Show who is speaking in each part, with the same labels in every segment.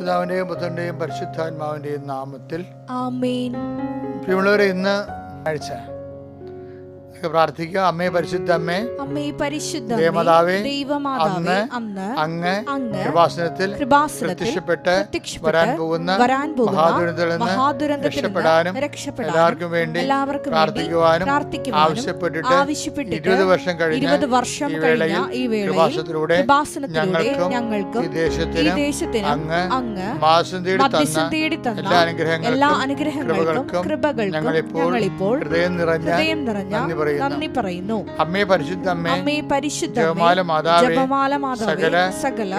Speaker 1: പിതാവിന്റെയും പുത്രന്റെയും പരിശുദ്ധാത്മാവിന്റെയും നാമത്തിൽ
Speaker 2: ആമേൻ.
Speaker 1: പ്രിയമുള്ളവരെ, ഇന്ന് ആഴ്ച പ്രാർത്ഥിക്കുക. അമ്മേ പരിശുദ്ധ അമ്മേ,
Speaker 2: അമ്മേ പരിശുദ്ധ
Speaker 1: ദേവമാതാവേ,
Speaker 2: ദൈവമാതാവേ, അങ്ങ്
Speaker 1: കൃപാസനത്തിൽ പ്രത്യക്ഷപ്പെട്ട് വരാൻ പോകുന്ന മഹാദുരന്തത്തിൽ നിന്ന് രക്ഷപ്പെടാനും എല്ലാവർക്കും വേണ്ടി പ്രാർത്ഥിക്കുവാനും ആവശ്യപ്പെട്ടിട്ട് 20 വർഷം കഴിഞ്ഞ ഈ വേളയിൽ കൃപാസനത്തിലൂടെ ഞങ്ങൾക്കും ഈ ദേശത്തിനും അങ്ങ് മാസം തേടി തന്ന എല്ലാ അനുഗ്രഹങ്ങൾക്കും ഞങ്ങളിപ്പോൾ ഹൃദയം നിറഞ്ഞ നന്ദി പറയുന്നു. അമ്മേ പരിശുദ്ധ അമ്മേ, ജപമാല മാതാവേ, സകല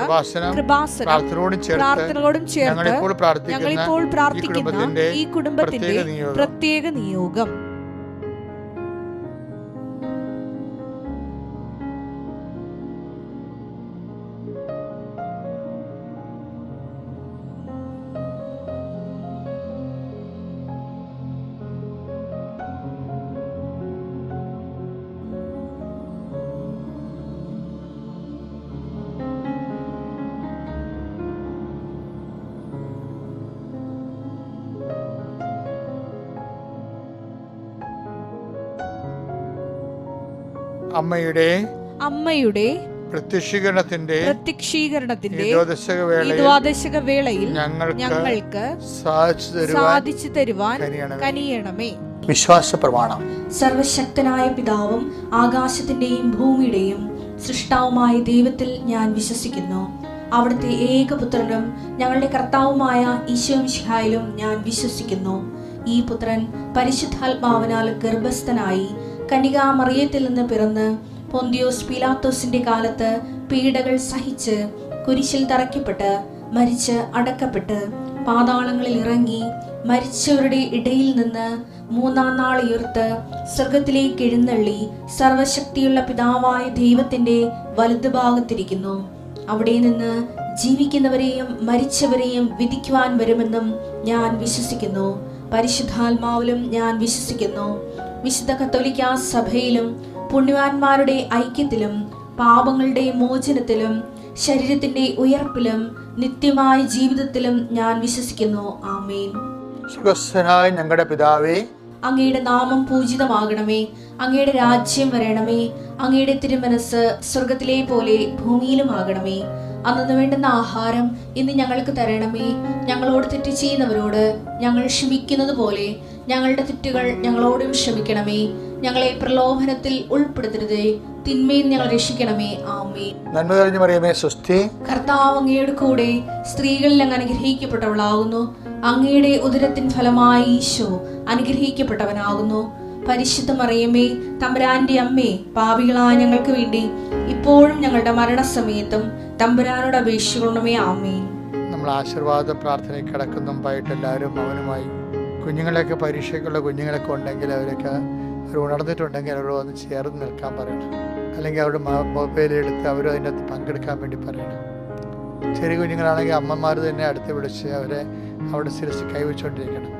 Speaker 1: പ്രാർത്ഥനയോടും ചേർത്ത് ഞങ്ങളിപ്പോൾ പ്രാർത്ഥിക്കുന്ന ഈ കുടുംബത്തിന്റെ
Speaker 2: പ്രത്യേക നിയോഗം.
Speaker 1: അമ്മയുടെ പ്രത്യക്ഷീകരണത്തിന്റെ
Speaker 2: ദ്വാദശക വേളയിൽ ഞങ്ങൾക്ക് സാധിച്ചു തരുവാൻ കനിയണമേ.
Speaker 1: വിശ്വാസ പ്രമാണം.
Speaker 2: സർവശക്തനായ പിതാവും ആകാശത്തിന്റെയും ഭൂമിയുടെയും സൃഷ്ടാവുമായ ദൈവത്തിൽ ഞാൻ വിശ്വസിക്കുന്നു. അവിടുത്തെ ഏകപുത്രനും ഞങ്ങളുടെ കർത്താവുമായ ഈശോമിശിഹായിലും ഞാൻ വിശ്വസിക്കുന്നു. ഈ പുത്രൻ പരിശുദ്ധാത്മാവിനാൽ ഗർഭസ്ഥനായി കന്യകാമറിയത്തിൽ നിന്ന് പിറന്ന് പൊന്തിയോസ് പീലാത്തോസിന്റെ കാലത്ത് പീഡകൾ സഹിച്ച് കുരിശിൽ തറയ്ക്കപ്പെട്ട് മരിച്ച് അടക്കപ്പെട്ട് പാതാളങ്ങളിൽ ഇറങ്ങി മരിച്ചവരുടെ ഇടയിൽ നിന്ന് 3-ാം നാൾ ഉയർത്ത് സ്വർഗത്തിലേക്ക് എഴുന്നള്ളി സർവശക്തിയുള്ള പിതാവായ ദൈവത്തിന്റെ വലതുഭാഗത്തിരിക്കുന്നു. അവിടെ നിന്ന് ജീവിക്കുന്നവരെയും മരിച്ചവരെയും വിധിക്കുവാൻ വരുമെന്നും ഞാൻ വിശ്വസിക്കുന്നു. പരിശുദ്ധാത്മാവിലും ഞാൻ വിശ്വസിക്കുന്നു. വിശുദ്ധ കത്തോലിക്കാ സഭയിലും പുണ്യവാന്മാരുടെ ഐക്യത്തിലും പാപങ്ങളുടെ മോചനത്തിലും ശരീരത്തിന്റെ ഉയർപ്പിലും നിത്യമായ ജീവിതത്തിലും ഞാൻ വിശ്വസിക്കുന്നു. ആമേൻ.
Speaker 1: സ്വർഗ്ഗസ്ഥനായ ഞങ്ങളുടെ പിതാവേ,
Speaker 2: അങ്ങയുടെ നാമം പൂജിതമാകണമേ. അങ്ങയുടെ രാജ്യം വരണമേ. അങ്ങയുടെ തിരുമനസ് സ്വർഗത്തിലെ പോലെ ഭൂമിയിലുമാകണമേ. അന്നു വേണ്ടുന്ന ആഹാരം ഇന്ന് ഞങ്ങൾക്ക് തരണമേ. ഞങ്ങളോട് തെറ്റ് ചെയ്യുന്നവരോട് ഞങ്ങൾ ക്ഷമിക്കുന്നത് പോലെ ഞങ്ങളുടെ തെറ്റുകൾ ഞങ്ങളോടും ക്ഷമിക്കണമേ. ഞങ്ങളെ പ്രലോഭനത്തിൽ ഉൾപ്പെടുത്തരുതേ, തിന്മയിൽ ഞങ്ങൾ രക്ഷിക്കണമേ. ആമേൻ.
Speaker 1: നന്മ നിറഞ്ഞ മറിയമേ, സ്വസ്തി.
Speaker 2: കർത്താവ് അങ്ങയുടെ കൂടെ സ്ത്രീകളിൽ അങ്ങ് അനുഗ്രഹിക്കപ്പെട്ടവളാകുന്നു. അങ്ങയുടെ ഉദരത്തിൻ ഫലമായി ഈശോ അനുഗ്രഹിക്കപ്പെട്ടവനാകുന്നു. പരിശുദ്ധ മറിയമേ, തമ്പുരാന്റെ അമ്മേ, പാപികളായ ഞങ്ങൾക്ക് വേണ്ടി ഇപ്പോഴും ഞങ്ങളുടെ മരണസമയത്തും തമ്പുരാനോട് അപേക്ഷിക്കണമേ. ആമേൻ.
Speaker 1: നമ്മൾ ആശീർവാദ പ്രാർത്ഥനയിൽ കിടക്കുന്ന മുമ്പായിട്ട് എല്ലാവരും മൗനമായി. കുഞ്ഞുങ്ങളൊക്കെ പരീക്ഷയ്ക്കുള്ള കുഞ്ഞുങ്ങളൊക്കെ ഉണ്ടെങ്കിൽ അവരൊക്കെ ഉണർന്നിട്ടുണ്ടെങ്കിൽ അവരോട് വന്ന് ചേർന്ന് നിൽക്കാൻ പറയണം. അല്ലെങ്കിൽ അവരുടെ മൊബൈലെടുത്ത് അവരും അതിനകത്ത് പങ്കെടുക്കാൻ വേണ്ടി പറയണം. ചെറിയ കുഞ്ഞുങ്ങളാണെങ്കിൽ അമ്മമാർ തന്നെ അടുത്ത് വിളിച്ച് അവരെ അവിടെ ശിരസ് കൈവച്ചുകൊണ്ടിരിക്കണം.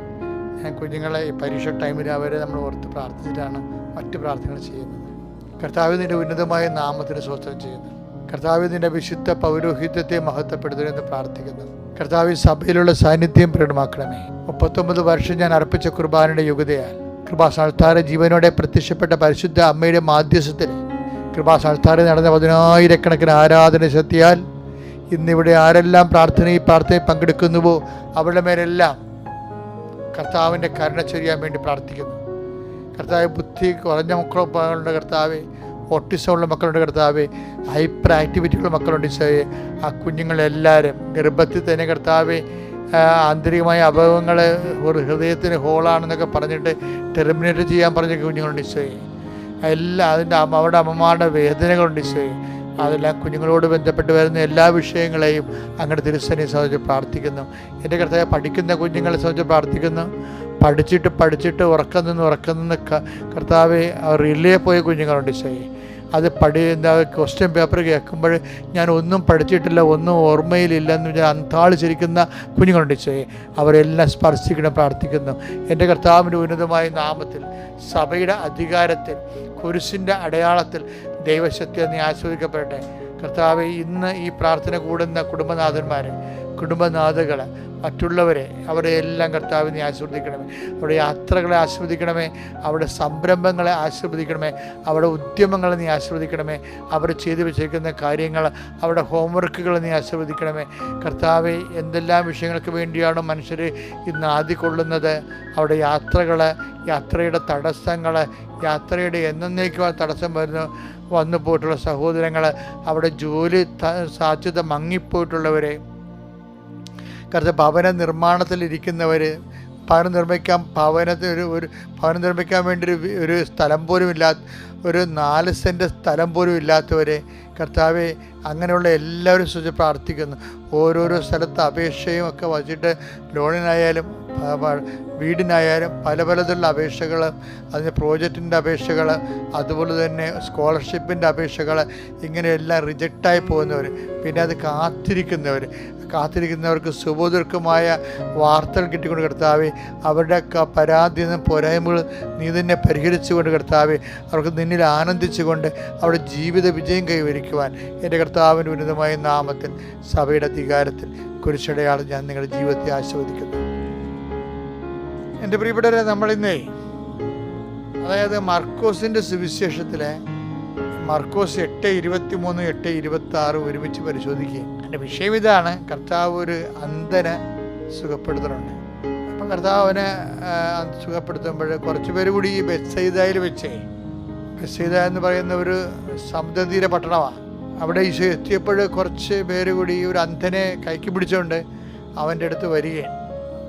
Speaker 1: ഞാൻ കുഞ്ഞുങ്ങളെ ഈ പരീക്ഷ ടൈമിൽ അവരെ നമ്മൾ ഓർത്ത് പ്രാർത്ഥിച്ചിട്ടാണ് മറ്റ് പ്രാർത്ഥനകൾ ചെയ്യുന്നത്. കർത്താവ് നിന്റെ ഉന്നതമായ നാമത്തിന് സ്വസ്ഥം ചെയ്യുന്നു. കർത്താവ് നിന്റെ വിശുദ്ധ പൗരോഹിത്യത്തെ മഹത്വപ്പെടുത്തണമെന്ന് പ്രാർത്ഥിക്കുന്നു. കർത്താവ് സഭയിലുള്ള സാന്നിധ്യം പ്രകടമാക്കണമേ. 39 വർഷം ഞാൻ അർപ്പിച്ച കുർബാനയുടെ യുഗതയാൽ കൃപാസ്ഥാനത്താറ് ജീവനോടെ പ്രത്യക്ഷപ്പെട്ട പരിശുദ്ധ അമ്മയുടെ മാധ്യസ്ഥത്തിൽ കൃപാസ്ഥാനത്താറ് നടന്ന 10,000 ആരാധന ശക്തിയാൽ ഇന്നിവിടെ ആരെല്ലാം പ്രാർത്ഥനയിൽ പങ്കെടുക്കുന്നുവോ അവരുടെ മേലെല്ലാം കർത്താവിൻ്റെ കരുണ ചൊരിയാൻ വേണ്ടി പ്രാർത്ഥിക്കുന്നു. കർത്താവ് ബുദ്ധി കുറഞ്ഞ മക്കളുടെ കർത്താവ്, ഓട്ടിസമുള്ള മക്കളുടെ കർത്താവ്, ഹൈപ്പർ ആക്ടിവിറ്റിയുള്ള മക്കളുണ്ട് ഈശോയെ. ആ കുഞ്ഞുങ്ങളെല്ലാവരും ഗർഭത്തിൽ തന്നെ കർത്താവ് ആന്തരികമായ അപകടങ്ങൾ ഹൃദയത്തിന് ഹോളാണെന്നൊക്കെ പറഞ്ഞിട്ട് ടെർമിനേറ്റ് ചെയ്യാൻ പറഞ്ഞ കുഞ്ഞുങ്ങളുണ്ട് ഈശോയെ. എല്ലാം അതിൻ്റെ അവരുടെ അമ്മമാരുടെ വേദനകളുണ്ട് ഈശോയെ. അതെല്ലാം കുഞ്ഞുങ്ങളോട് ബന്ധപ്പെട്ട് വരുന്ന എല്ലാ വിഷയങ്ങളെയും അങ്ങയുടെ തിരുസന്നിധിയെ സംബന്ധിച്ച് പ്രാർത്ഥിക്കുന്നു. എൻ്റെ കർത്താവ് പഠിക്കുന്ന കുഞ്ഞുങ്ങളെ സംബന്ധിച്ച് പ്രാർത്ഥിക്കുന്നു. പഠിച്ചിട്ട് ഉറക്കം നിന്ന് കർത്താവ് റിലേ പോയ കുഞ്ഞുങ്ങളുണ്ട് ഈശോയെ. അത് ക്വസ്റ്റ്യൻ പേപ്പർ കേൾക്കുമ്പോൾ ഞാൻ ഒന്നും പഠിച്ചിട്ടില്ല, ഒന്നും ഓർമ്മയിലില്ലെന്ന് ഞാൻ അന്താളിച്ചിരിക്കുന്ന കുഞ്ഞുങ്ങളുണ്ട് ഈശോയെ. അവരെല്ലാം സ്പർശിക്കണം പ്രാർത്ഥിക്കുന്നു. എൻ്റെ കർത്താവിൻ്റെ ഉന്നതമായ നാമത്തിൽ സഭയുടെ അധികാരത്തിൽ കുരിശിൻ്റെ അടയാളത്തിൽ ദൈവശക്തി നീ ആസ്വദിക്കപ്പെടട്ടെ. കർത്താവെ, ഇന്ന് ഈ പ്രാർത്ഥന കൂടുന്ന കുടുംബനാഥന്മാരെ, കുടുംബനാഥകൾ, മറ്റുള്ളവരെ, അവരെ എല്ലാം കർത്താവ് നീ ആശീർവദിക്കണമേ. അവരുടെ യാത്രകളെ ആശീർവദിക്കണമേ, അവരുടെ സംരംഭങ്ങളെ ആശീർവദിക്കണമേ, അവരുടെ ഉദ്യമങ്ങളെ നീ ആശീർവദിക്കണമേ, അവർ ചെയ്തു വെച്ചിരിക്കുന്ന കാര്യങ്ങൾ, അവരുടെ ഹോംവർക്കുകൾ നീ ആശീർവദിക്കണമേ. കർത്താവെ, എന്തെല്ലാം വിഷയങ്ങൾക്ക് വേണ്ടിയാണോ മനുഷ്യർ ഇന്ന് ആദിക്കൊള്ളുന്നത്, അവരുടെ യാത്രകൾ, യാത്രയുടെ തടസ്സങ്ങൾ, യാത്രയുടെ എന്നേക്കുവാൻ തടസ്സം വന്നു പോയിട്ടുള്ള സഹോദരങ്ങൾ, അവിടെ ജോലി സാധ്യത മങ്ങിപ്പോയിട്ടുള്ളവരെ, കർത്താവ് ഭവന നിർമ്മാണത്തിലിരിക്കുന്നവർ, ഭവനം നിർമ്മിക്കാൻ വേണ്ടി ഒരു സ്ഥലം പോലും ഇല്ലാത്ത, ഒരു 4 സെൻറ്റ് സ്ഥലം പോലും ഇല്ലാത്തവരെ കർത്താവെ, അങ്ങനെയുള്ള എല്ലാവരും സൂചിച്ച് പ്രാർത്ഥിക്കുന്നു. ഓരോരോ സ്ഥലത്ത് അപേക്ഷയും ഒക്കെ വച്ചിട്ട് ലോണിനായാലും വീടിനായാലും പലതരത്തിലുള്ള അപേക്ഷകൾ, അതിന് പ്രോജക്റ്റിൻ്റെ അപേക്ഷകൾ, അതുപോലെ തന്നെ സ്കോളർഷിപ്പിൻ്റെ അപേക്ഷകൾ, ഇങ്ങനെയെല്ലാം റിജക്റ്റായി പോകുന്നവർ, പിന്നെ അത് കാത്തിരിക്കുന്നവർക്ക് സുബോധർക്കുമായ വാർത്തകൾ കിട്ടിക്കൊണ്ട് കർത്താവെ, അവരുടെ പരാതി പോരായ്മകൾ നീ തന്നെ പരിഹരിച്ചുകൊണ്ട് കർത്താവെ, അവർക്ക് നിന്നിൽ ആനന്ദിച്ചുകൊണ്ട് അവരുടെ ജീവിത വിജയം കൈവരിക്കുവാൻ എൻ്റെ കർത്താവിൻ്റെ ഉന്നതമായ നാമത്തിൽ സഭയുടെ അധികാരത്തിൽ കുരിശടയാളം ഞാൻ നിങ്ങളുടെ ജീവിതത്തെ ആസ്വദിക്കുന്നു. എൻ്റെ പ്രിയപ്പെട്ടവരെ, നമ്മളിന്നേ അതായത് മർക്കോസിൻ്റെ സുവിശേഷത്തിലെ മർക്കോസ് 8:23, 8:26 ഒരുമിച്ച് പരിശോധിക്കുക. എൻ്റെ വിഷയം ഇതാണ്: കർത്താവ് ഒരു അന്ധനെ സുഖപ്പെടുത്തുന്നുണ്ട്. അപ്പം കർത്താവ് അവനെ സുഖപ്പെടുത്തുമ്പോൾ കുറച്ച് പേര് കൂടി ഈ ബെത്സയിദയിൽ വെച്ചേ, ബെത്സയിദ എന്ന് പറയുന്ന ഒരു സമുദ്രതീര പട്ടണമാണ്. അവിടെ ഈശോ എത്തിയപ്പോൾ കുറച്ച് പേര് കൂടി ഒരു അന്ധനെ കൈക്ക് പിടിച്ചുകൊണ്ട് അവൻ്റെ അടുത്ത് വരികയാണ്.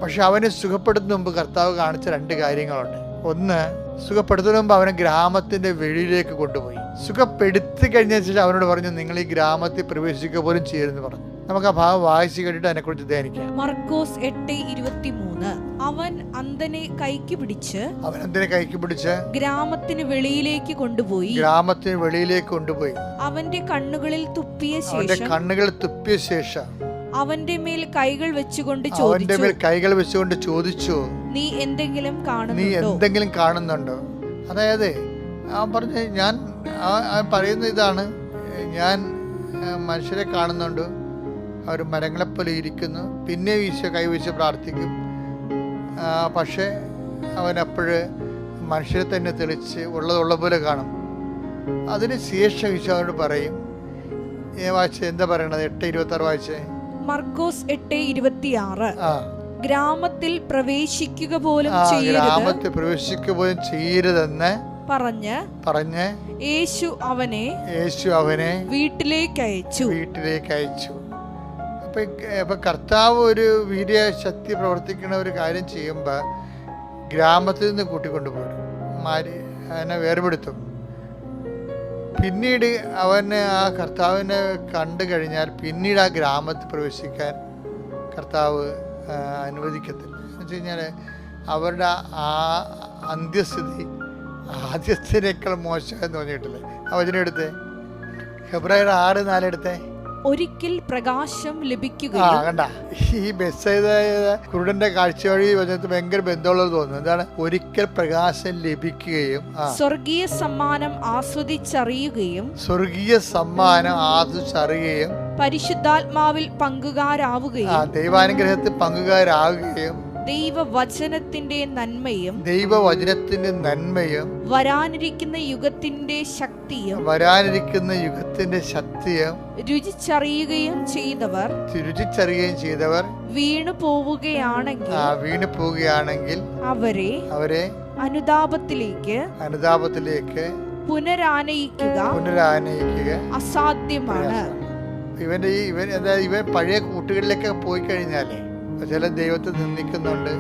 Speaker 1: പക്ഷെ അവനെ സുഖപ്പെടുത്തുന്ന മുമ്പ് കർത്താവ് കാണിച്ച 2 കാര്യങ്ങളുണ്ട്. ഒന്ന്, സുഖപ്പെടുത്തുന്ന മുമ്പ് അവനെ ഗ്രാമത്തിൻ്റെ വെളിയിലേക്ക് കൊണ്ടുപോയി. സുഖപ്പെടുത്തി കഴിഞ്ഞ ശേഷം അവനോട് പറഞ്ഞു, നിങ്ങൾ ഈ ഗ്രാമത്തിൽ പ്രവേശിക്കുക പോലും ചെയ്യരുതെന്ന് പറഞ്ഞു. നമുക്ക് ആ ഭാഗം വായിച്ചു കേട്ടിട്ട് അതിനെക്കുറിച്ച് ധ്യാനിക്കാം.
Speaker 3: മർക്കോസ് 8:23. അവൻ അന്ധനെ കൈക്ക് പിടിച്ച് ഗ്രാമത്തിന് വെളിയിലേക്ക് കൊണ്ടുപോയി അവന്റെ കണ്ണുകളിൽ തുപ്പിയ ശേഷം അവന്റെ മേൽ കൈകൾ വെച്ചുകൊണ്ട് ചോദിച്ചു, നീ എന്തെങ്കിലും
Speaker 1: കാണുന്നുണ്ടോ? അതായത് അവൻ പറഞ്ഞു, ഞാൻ പറയുന്ന ഇതാണ്, ഞാൻ മനുഷ്യരെ കാണുന്നുണ്ട്, അവർ മരങ്ങളെപ്പോലെ ഇരിക്കുന്നു. പിന്നെ ഈശോ കൈവച്ച് പ്രാർത്ഥിക്കും. പക്ഷേ അവനപ്പോഴ് മനുഷ്യരെ തന്നെ തെളിച്ച് ഉള്ള പോലെ കാണും. അതിന് ശേഷം ഈശോ അവനോട് പറയും, വായിച്ചേ, എന്താ പറയണത്? 8:26 വായിച്ചേ.
Speaker 3: മർക്കോസ് 8:26. ഗ്രാമത്തിൽ പ്രവേശിക്കുക പോലും
Speaker 1: ചെയ്യരുതെന്ന് പറഞ്ഞ്
Speaker 3: യേശു അവനെ വീട്ടിലേക്ക്
Speaker 1: അയച്ചു. അപ്പൊ കർത്താവ് ഒരു വീര്യശക്തി പ്രവർത്തിക്കുന്ന ഒരു കാര്യം ചെയ്യുമ്പോൾ ഗ്രാമത്തിൽ നിന്ന് കൂട്ടിക്കൊണ്ടുപോരും, അതിനെ വേർപെടുത്തും. പിന്നീട് അവന് ആ കർത്താവിനെ കണ്ടു കഴിഞ്ഞാൽ പിന്നീട് ആ ഗ്രാമത്തിൽ പ്രവേശിക്കാൻ കർത്താവ് അനുവദിക്കത്തില്ല. എന്ന് വെച്ച് കഴിഞ്ഞാൽ അവരുടെ ആ അന്ത്യസ്ഥിതി ആദ്യത്തിനേക്കാൾ മോശമെന്ന് തോന്നിയിട്ടില്ലേ? ആ വചനം എടുത്തേ, ഹെബ്രായർ 6:4 എടുത്തേ.
Speaker 3: ഒരിക്കൽ പ്രകാശം ലഭിക്കുകയും.
Speaker 1: കണ്ട, ഈ ബെത്സയിദ കുരുടന്റെ കാഴ്ച വഴി വചനത്തിൽ ഭയങ്കര ബന്ധമുള്ളത് തോന്നുന്നു. എന്താണ്? ഒരിക്കൽ പ്രകാശം ലഭിക്കുകയും
Speaker 3: സ്വർഗീയ സമ്മാനം ആസ്വദിച്ചറിയുകയും പരിശുദ്ധാത്മാവിൽ പങ്കുകാരാവുകയും
Speaker 1: ദൈവാനുഗ്രഹത്തിൽ പങ്കുകാരാവുകയും
Speaker 3: ദൈവവചനത്തിന്റെ നന്മയും വരാനിരിക്കുന്ന യുഗത്തിന്റെ ശക്തിയും രുചിച്ചറിയുകയും ചെയ്തവർ വീണു പോവുകയാണെങ്കിൽ അവരെ അനുതാപത്തിലേക്ക് പുനരാനയിക്കുക അസാധ്യമാണ്.
Speaker 1: ഇവൻ പഴയ കൂട്ടുകളിലേക്ക് പോയി കഴിഞ്ഞാലേ, ചില ദൈവത്തെ നിന്ദിക്കുന്നുണ്ട്.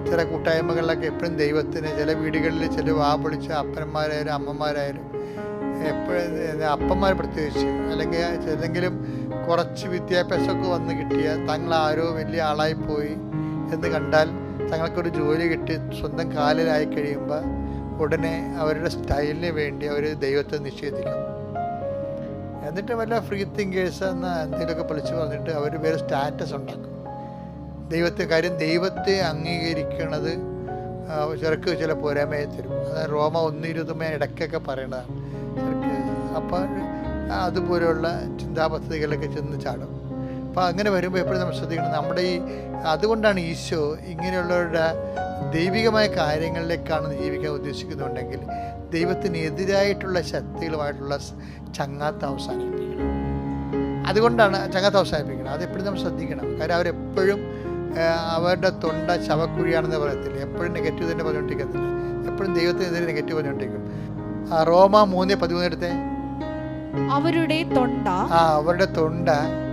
Speaker 1: ചില കൂട്ടായ്മകളിലൊക്കെ എപ്പോഴും ദൈവത്തിന്, ചില വീടുകളിൽ ചില പൊളിച്ച അപ്പന്മാരായാലും അമ്മമാരായാലും, എപ്പോഴും അപ്പന്മാർ പ്രത്യേകിച്ച്, അല്ലെങ്കിൽ ഏതെങ്കിലും കുറച്ച് വിദ്യാഭ്യാസമൊക്കെ വന്ന് കിട്ടിയ തങ്ങളാരോ വലിയ ആളായിപ്പോയി എന്ന് കണ്ടാൽ, തങ്ങൾക്കൊരു ജോലി കിട്ടി സ്വന്തം കാലിലായി കഴിയുമ്പോൾ ഉടനെ അവരുടെ സ്റ്റൈലിന് വേണ്ടി അവർ ദൈവത്തെ നിഷേധിക്കും. എന്നിട്ട് വല്ല ഫ്രീ തിങ്കേഴ്സ് എന്ന എന്തെങ്കിലുമൊക്കെ വിളിച്ച് പറഞ്ഞിട്ട് അവർ വേറെ സ്റ്റാറ്റസ് ഉണ്ടാക്കും. ദൈവത്തെ അംഗീകരിക്കണത് ചെറുക്ക് ചില പോരായ്മയെ തരും. അതായത് റോമ 1:20 ഇടയ്ക്കൊക്കെ പറയണതാണ് ചെറുക്ക്. അപ്പോൾ അതുപോലെയുള്ള ചിന്താപദ്ധതികളൊക്കെ ചെന്ന് ചാടും. അപ്പോൾ അങ്ങനെ വരുമ്പോൾ എപ്പോഴും നമ്മൾ ശ്രദ്ധിക്കണം. നമ്മുടെ അതുകൊണ്ടാണ് ഈശോ ഇങ്ങനെയുള്ളവരുടെ ദൈവികമായ കാര്യങ്ങളിലേക്കാണ് ജീവിക്കാൻ ഉദ്ദേശിക്കുന്നുണ്ടെങ്കിൽ ദൈവത്തിനെതിരായിട്ടുള്ള ശക്തികളുമായിട്ടുള്ള ചങ്ങാത്തം അവസാനിപ്പിക്കണം. അതുകൊണ്ടാണ് ചങ്ങാത്തം അവസാനിപ്പിക്കണം. അതെപ്പോഴും നമ്മൾ ശ്രദ്ധിക്കണം. കാര്യം അവരെപ്പോഴും അവരുടെ തൊണ്ട ശവക്കുഴിയാണെന്ന് പറയത്തില്ല, എപ്പോഴും നെഗറ്റീവ് തന്നെ പറഞ്ഞുകൊണ്ടിരിക്കത്തില്ല, എപ്പോഴും ദൈവത്തിനെതിരെ നെഗറ്റീവ് പറഞ്ഞുകൊണ്ടിരിക്കും. റോമ 3:13 എടുത്തേ.
Speaker 3: അവരുടെ തൊണ്ട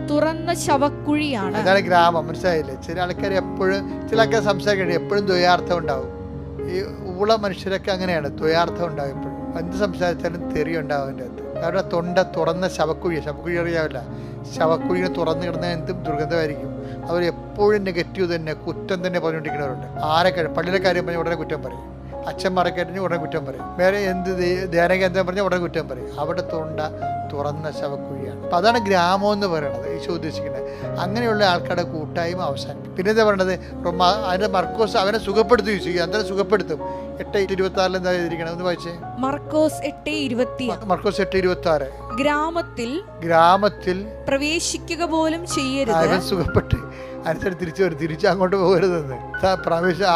Speaker 3: തുറന്ന ശവക്കുഴിയാണ്.
Speaker 1: അതാണ് ഗ്രാമം. മനസ്സിലായില്ലേ? ചില ആൾക്കാർ സംസാരിക്കണ്ട, എപ്പോഴും ദ്വയാർത്ഥം ഉണ്ടാവും. ഈ ഊള മനുഷ്യരൊക്കെ അങ്ങനെയാണ്, ദ്വയാർത്ഥം ഉണ്ടാവും. എപ്പോഴും എന്ത് സംസാരിച്ചാലും തെറി ഉണ്ടാവും അതിൻ്റെ അകത്ത്. അവരുടെ തൊണ്ട തുറന്ന ശവക്കുഴി അറിയാവില്ല, ശവക്കുഴിനെ തുറന്നു കിടന്നാൽ എന്തും ദുർഗന്ധമായിരിക്കും. അവരെപ്പോഴും നെഗറ്റീവ് തന്നെ, കുറ്റം തന്നെ പറഞ്ഞുകൊണ്ടിരിക്കുന്നവരുണ്ട്. പള്ളിയിലെ കാര്യം പറഞ്ഞാൽ ഉടനെ കുറ്റം പറയും, അച്ഛന്മാരൊക്കെ കഴിഞ്ഞാൽ ഉടനെ കുറ്റം പറയും, വേറെ എന്ത് ധ്യാനകേന്ദ്രം പറഞ്ഞാൽ ഉടനെ കുറ്റം പറയും. അവിടെ തൊണ്ട തുറന്ന ശവക്കുഴിയാണ്. അപ്പം അതാണ് ഗ്രാമം എന്ന് പറയുന്നത് ഈശോ ഉദ്ദേശിക്കുന്നത്. അങ്ങനെയുള്ള ആൾക്കാരുടെ കൂട്ടായ്മ അവസാനിക്കും. പിന്നെ എന്താ പറയണത്? അതിൻ്റെ മർക്കോസ് അവനെ സുഖപ്പെടുത്തി ചോദിച്ചു. എന്തായാലും സുഖപ്പെടുത്തും. 8:26 എന്താ എഴുതിയിരിക്കണം? ഒന്ന് വായിച്ചേ.
Speaker 3: മർക്കോസ്
Speaker 1: 8:26.
Speaker 3: ഗ്രാമത്തിൽ പ്രവേശിക്കുക പോലും ചെയ്യരുത്.
Speaker 1: അവൻ സുഖപ്പെട്ട് അനുസരിച്ച് തിരിച്ച് അങ്ങോട്ട് പോകരുതെന്ന്.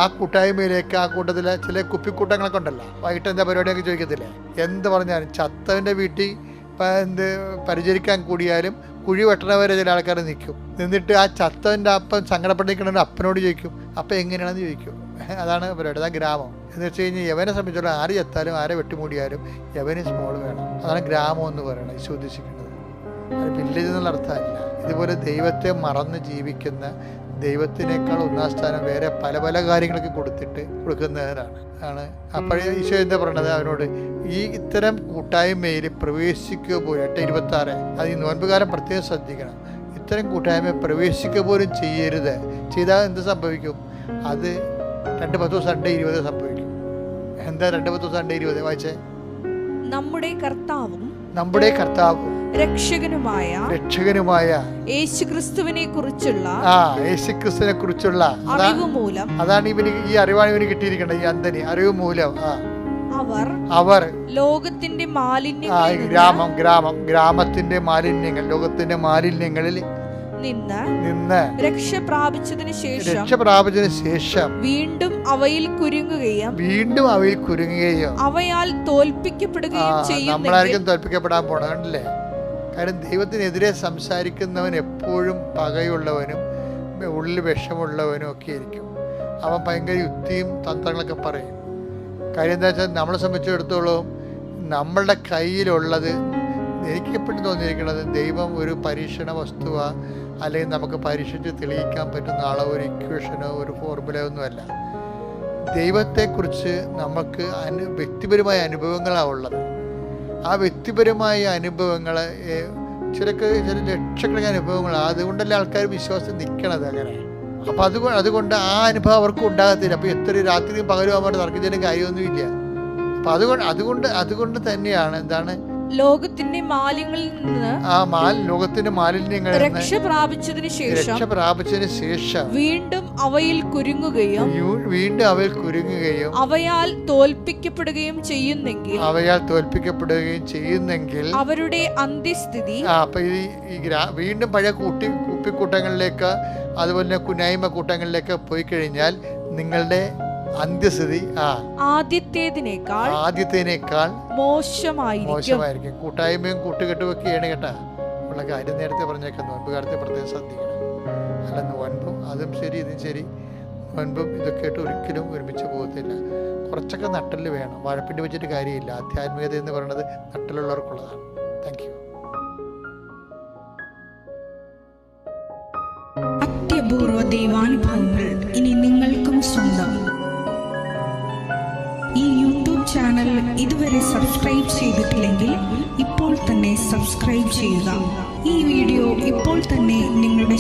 Speaker 1: ആ കൂട്ടായ്മയിലേക്ക്, ആ കൂട്ടത്തിലെ ചില കുപ്പിക്കൂട്ടങ്ങളൊക്കെ ഉണ്ടല്ലോ, വൈകിട്ട് എന്താ പരിപാടിയൊക്കെ ചോദിക്കത്തില്ലേ? എന്ത് പറഞ്ഞാലും ചത്തവൻ്റെ വീട്ടിൽ പരിചരിക്കാൻ കൂടിയാലും കുഴി വെട്ടണവരെ ചില ആൾക്കാർ നിന്നിട്ട് ആ ചത്തവൻ്റെ അപ്പം സങ്കടപ്പെട്ടിരിക്കണമെങ്കിൽ അപ്പനോട് ചോദിക്കും, അപ്പം എങ്ങനെയാണെന്ന് ചോദിക്കും. അതാണ് പരിപാടി. അതാണ് ഗ്രാമം എന്ന് വെച്ച് കഴിഞ്ഞാൽ യവനെ സംബന്ധിച്ചുള്ള ആര് ചത്താലും ആരെ വെട്ടിമൂടിയാലും യവന് സ്മോൾ വേണം. അതാണ് ഗ്രാമം എന്ന് പറയുന്നത് ഈശോ ഉദ്ദേശിക്കുന്നത്. അത് വില്ലേജ് എന്നുള്ള അർത്ഥമല്ല. ഇതുപോലെ ദൈവത്തെ മറന്ന് ജീവിക്കുന്ന, ദൈവത്തിനേക്കാൾ ഒന്നാം സ്ഥാനം വേറെ പല പല കാര്യങ്ങൾക്ക് കൊടുക്കുന്നവരാണ്. അപ്പോഴേ ഈശോ എന്താ പറയണത് അവനോട്? ഇത്തരം കൂട്ടായ്മയിൽ പ്രവേശിക്കുക പോലും 8:26. അത് ഈ നോൻപുകാരൻ പ്രത്യേകം ശ്രദ്ധിക്കണം. ഇത്തരം കൂട്ടായ്മ പ്രവേശിക്കുക പോലും ചെയ്യരുത്. ചെയ്താൽ എന്ത് സംഭവിക്കും? അത് 2:10 സംഭവിക്കും. എന്താ 2:10 വായിച്ചേ.
Speaker 3: നമ്മുടെ കർത്താവും രക്ഷകനുമായ യേശുക്രിസ്തുവിനെ കുറിച്ചുള്ള അറിവ് മൂലം,
Speaker 1: അതാണ് ഈ അറിവാണ് ഇവന് കിട്ടിയിരിക്കേണ്ടത്. ഈ അന്തനി അറിവ് മൂലം അവർ
Speaker 3: ലോകത്തിന്റെ
Speaker 1: ഗ്രാമത്തിന്റെ മാലിന്യങ്ങൾ, ലോകത്തിന്റെ മാലിന്യങ്ങളിൽ നിന്ന്
Speaker 3: രക്ഷപ്രാപിച്ചതിന് ശേഷം വീണ്ടും അവയിൽ കുരുങ്ങുകയും അവയാൽ തോൽപ്പിക്കപ്പെടുകയും ചെയ്യും.
Speaker 1: നമ്മളായിരിക്കും തോൽപ്പിക്കപ്പെടാൻ പോണത്. കണ്ടില്ലേ? കാര്യം ദൈവത്തിനെതിരെ സംസാരിക്കുന്നവൻ എപ്പോഴും പകയുള്ളവനും ഉള്ളിൽ വിഷമുള്ളവനും ഒക്കെ ആയിരിക്കും. അവൻ ഭയങ്കര യുക്തിയും തന്ത്രങ്ങളൊക്കെ പറയും. കാര്യം എന്താ വെച്ചാൽ നമ്മളെ സംബന്ധിച്ചിടത്തോളം നമ്മളുടെ കയ്യിലുള്ളത്, എനിക്ക് എപ്പോഴും തോന്നിയിരിക്കുന്നത്, ദൈവം ഒരു പരീക്ഷണ വസ്തുവോ അല്ലെങ്കിൽ നമുക്ക് പരീക്ഷിച്ച് തെളിയിക്കാൻ പറ്റുന്ന ഒരു ഇക്വേഷനോ ഒരു ഫോർമുലയോ ഒന്നുമല്ല. ദൈവത്തെക്കുറിച്ച് നമുക്ക് വ്യക്തിപരമായ അനുഭവങ്ങളാണ് ഉള്ളത്. ആ വ്യക്തിപരമായ അനുഭവങ്ങൾ ചില ലക്ഷക്കണക്കിന് അനുഭവങ്ങളാണ്. അതുകൊണ്ടല്ലേ ആൾക്കാർ വിശ്വാസം നിൽക്കണത് അങ്ങനെ. അപ്പം അതുകൊണ്ട് ആ അനുഭവം അവർക്ക് ഉണ്ടാകത്തില്ല. അപ്പോൾ എത്ര രാത്രിയും പകലും അവരുടെ തർക്കിച്ചതിന് കാര്യമൊന്നുമില്ല. അപ്പം അതുകൊണ്ട് തന്നെയാണ് എന്താണ്
Speaker 3: ലോകത്തിന്റെ മാലിന്യങ്ങളിൽ നിന്ന്
Speaker 1: ലോകത്തിന്റെ മാലിന്യങ്ങളിൽ
Speaker 3: രക്ഷപ്രാപിച്ചതിന് ശേഷം വീണ്ടും അവയിൽ കുരുങ്ങുകയും അവയാൽ തോൽപ്പിക്കപ്പെടുകയും ചെയ്യുന്നെങ്കിൽ അവരുടെ അന്ത്യസ്ഥിതി.
Speaker 1: അപ്പൊ വീണ്ടും പഴയ കുപ്പിക്കൂട്ടങ്ങളിലേക്ക്, അതുപോലെ കുനായ്മ കൂട്ടങ്ങളിലേക്ക് പോയി കഴിഞ്ഞാൽ നിങ്ങളുടെ അന്ത്യസ്ഥിതി ആദ്യത്തേതിനേക്കാൾ മോശമായിരിക്കും. കൂട്ടായ്മയും കൂട്ടുകെട്ടുമൊക്കെ ചെയ്യണം കേട്ടാ. ഉള്ള കാര്യം നേരത്തെ പറഞ്ഞേക്കാം. നോൻപ് കാലത്തെ പ്രത്യേകം ശ്രദ്ധിക്കണം. അല്ല, നോൻപും അതും ശരി ഇതും ശരി, നോൻപും ഇതൊക്കെ ആയിട്ട് ഒരിക്കലും ഒരുമിച്ച് പോകത്തില്ല. കുറച്ചൊക്കെ നട്ടല് വേണം. വാഴപ്പിണ്ടി വെച്ചിട്ട് കാര്യമില്ല. ആധ്യാത്മികത എന്ന് പറയുന്നത് നട്ടലുള്ളവർക്കുള്ളതാണ്. Thank you.
Speaker 4: അത്യപൂർവ ദൈവാനുഭവങ്ങൾ ഇനി നിങ്ങൾക്കും സ്വന്തം. ഈ യൂട്യൂബ് ചാനൽ ഇതുവരെ സബ്സ്ക്രൈബ് ചെയ്തിട്ടില്ലെങ്കിൽ ഇപ്പോൾ തന്നെ സബ്സ്ക്രൈബ് ചെയ്യുക. ഈ വീഡിയോ ഇപ്പോൾ തന്നെ നിങ്ങളുടെ